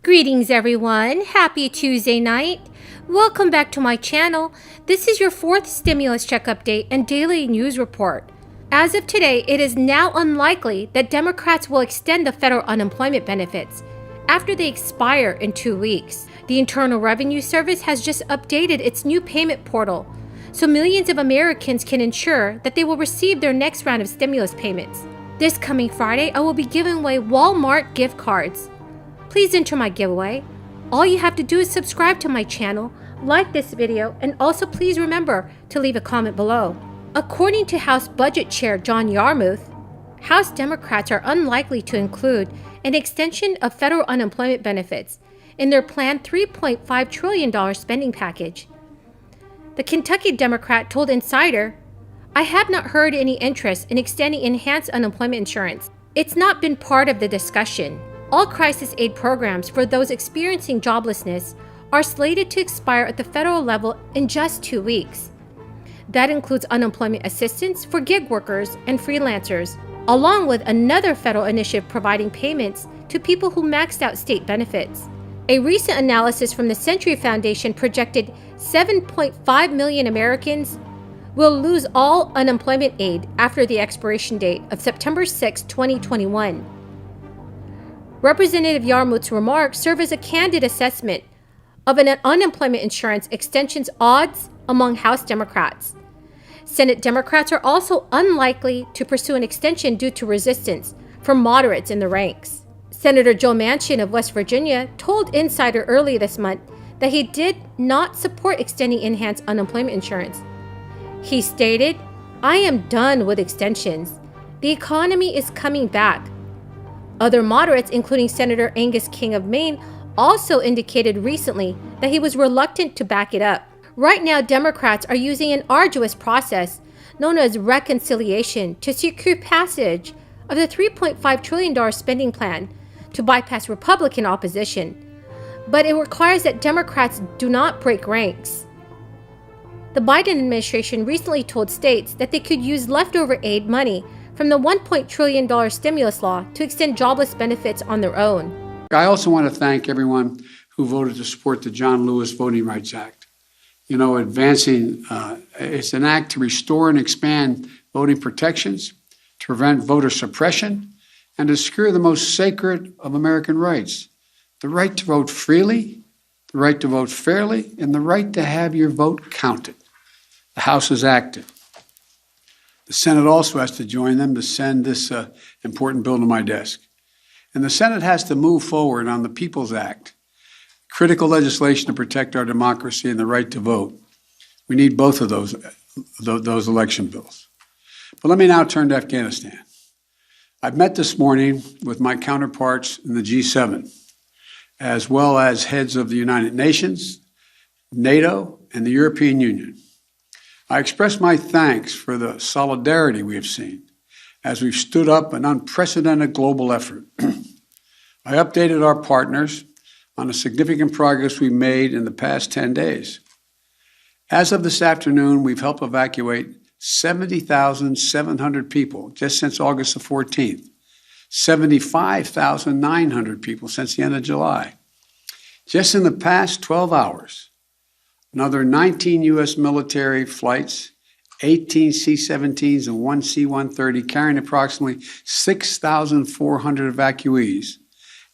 Greetings everyone, happy Tuesday night. Welcome back to my channel. This is your fourth stimulus check update and daily news report. As of today, it is now unlikely that Democrats will extend the federal unemployment benefits after they expire in 2 weeks. The Internal Revenue Service has just updated its new payment portal, so millions of Americans can ensure that they will receive their next round of stimulus payments. This coming Friday, I will be giving away Walmart gift cards. Please enter my giveaway. All you have to do is subscribe to my channel, like this video, and also please remember to leave a comment below. According to House Budget Chair John Yarmuth, House Democrats are unlikely to include an extension of federal unemployment benefits in their planned $3.5 trillion spending package. The Kentucky Democrat told Insider, "I have not heard any interest in extending enhanced unemployment insurance. It's not been part of the discussion. All crisis aid programs for those experiencing joblessness are slated to expire at the federal level in just 2 weeks. That includes unemployment assistance for gig workers and freelancers, along with another federal initiative providing payments to people who maxed out state benefits." A recent analysis from the Century Foundation projected 7.5 million Americans will lose all unemployment aid after the expiration date of September 6, 2021. Representative Yarmuth's remarks serve as a candid assessment of an unemployment insurance extension's odds among House Democrats. Senate Democrats are also unlikely to pursue an extension due to resistance from moderates in the ranks. Senator Joe Manchin of West Virginia told Insider early this month that he did not support extending enhanced unemployment insurance. He stated, "I am done with extensions. The economy is coming back." Other moderates, including Senator Angus King of Maine, also indicated recently that he was reluctant to back it up. Right now, Democrats are using an arduous process known as reconciliation to secure passage of the $3.5 trillion spending plan to bypass Republican opposition, but it requires that Democrats do not break ranks. The Biden administration recently told states that they could use leftover aid money from the $1 trillion stimulus law to extend jobless benefits on their own. I also want to thank everyone who voted to support the John Lewis Voting Rights Act. It's an act to restore and expand voting protections, to prevent voter suppression, and to secure the most sacred of American rights: the right to vote freely, the right to vote fairly, and the right to have your vote counted. The House has acted. The Senate also has to join them to send this important bill to my desk. And the Senate has to move forward on the People's Act, critical legislation to protect our democracy and the right to vote. We need both of those election bills. But let me now turn to Afghanistan. I've met this morning with my counterparts in the G7, as well as heads of the United Nations, NATO, and the European Union. I express my thanks for the solidarity we have seen as we've stood up an unprecedented global effort. I updated our partners on the significant progress we made in the past 10 days. As of this afternoon, we've helped evacuate 70,700 people just since August the 14th, 75,900 people since the end of July. Just in the past 12 hours, another 19 U.S. military flights, 18 C-17s and 1 C-130 carrying approximately 6,400 evacuees,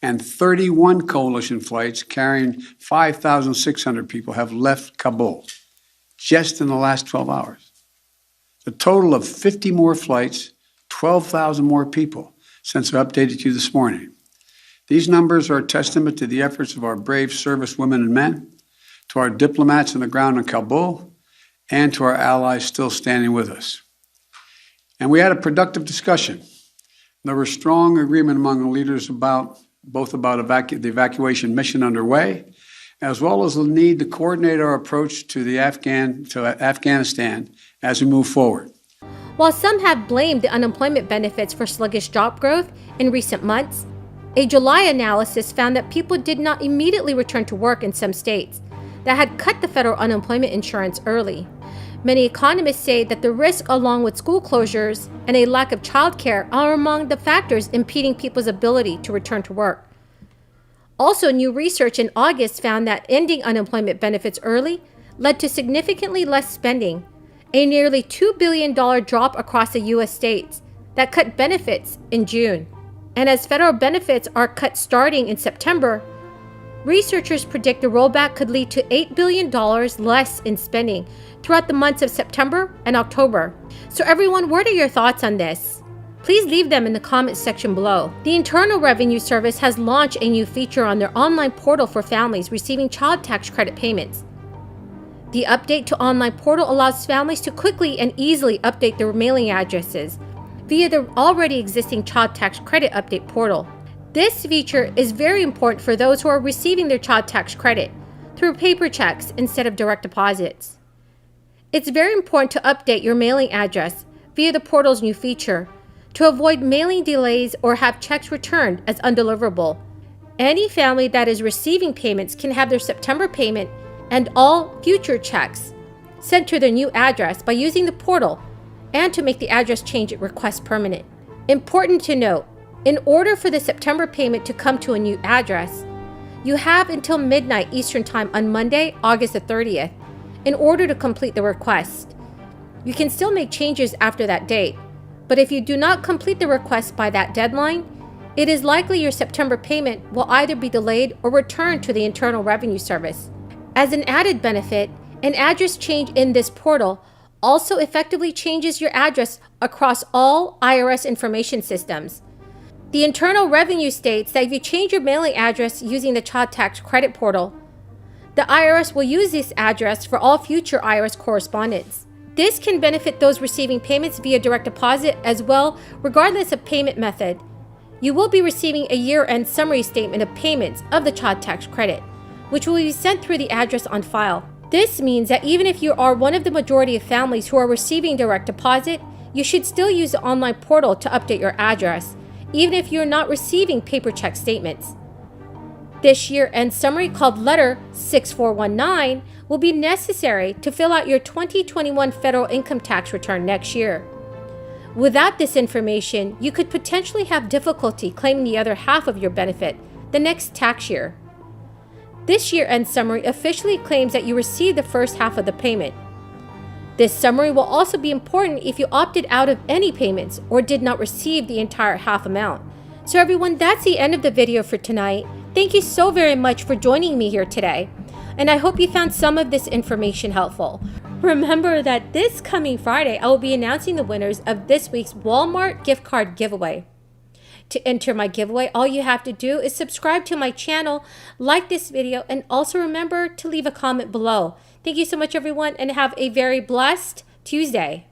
and 31 coalition flights carrying 5,600 people have left Kabul just in the last 12 hours. A total of 50 more flights, 12,000 more people since I updated you this morning. These numbers are a testament to the efforts of our brave service women and men, to our diplomats on the ground in Kabul, and to our allies still standing with us. And we had a productive discussion. There was strong agreement among the leaders about the evacuation mission underway, as well as the need to coordinate our approach to Afghanistan as we move forward. While some have blamed the unemployment benefits for sluggish job growth in recent months, a July analysis found that people did not immediately return to work in some states that had cut the federal unemployment insurance early. Many economists say that the risk, along with school closures and a lack of childcare, are among the factors impeding people's ability to return to work. Also, new research in August found that ending unemployment benefits early led to significantly less spending, a nearly $2 billion drop across the U.S. states that cut benefits in June. And as federal benefits are cut starting in September, researchers predict the rollback could lead to $8 billion less in spending throughout the months of September and October. So everyone, what are your thoughts on this? Please leave them in the comments section below. The Internal Revenue Service has launched a new feature on their online portal for families receiving child tax credit payments. The update to online portal allows families to quickly and easily update their mailing addresses via the already existing child tax credit update portal. This feature is very important for those who are receiving their child tax credit through paper checks instead of direct deposits. It's very important to update your mailing address via the portal's new feature to avoid mailing delays or have checks returned as undeliverable. Any family that is receiving payments can have their September payment and all future checks sent to their new address by using the portal and to make the address change request permanent. Important to note, in order for the September payment to come to a new address, you have until midnight Eastern Time on Monday, August the 30th, in order to complete the request. You can still make changes after that date, but if you do not complete the request by that deadline, it is likely your September payment will either be delayed or returned to the Internal Revenue Service. As an added benefit, an address change in this portal also effectively changes your address across all IRS information systems. The Internal Revenue states that if you change your mailing address using the Child Tax Credit Portal, the IRS will use this address for all future IRS correspondence. This can benefit those receiving payments via direct deposit as well, regardless of payment method. You will be receiving a year-end summary statement of payments of the child tax credit, which will be sent through the address on file. This means that even if you are one of the majority of families who are receiving direct deposit, you should still use the online portal to update your address, even if you're not receiving paper check statements. This year-end summary, called Letter 6419, will be necessary to fill out your 2021 federal income tax return next year. Without this information, you could potentially have difficulty claiming the other half of your benefit the next tax year. This year-end summary officially claims that you received the first half of the payment. This summary will also be important if you opted out of any payments or did not receive the entire half amount. So everyone, that's the end of the video for tonight. Thank you so very much for joining me here today, and I hope you found some of this information helpful. Remember that this coming Friday, I will be announcing the winners of this week's Walmart gift card giveaway. To enter my giveaway, all you have to do is subscribe to my channel, like this video, and also remember to leave a comment below. Thank you so much, everyone, and have a very blessed Tuesday.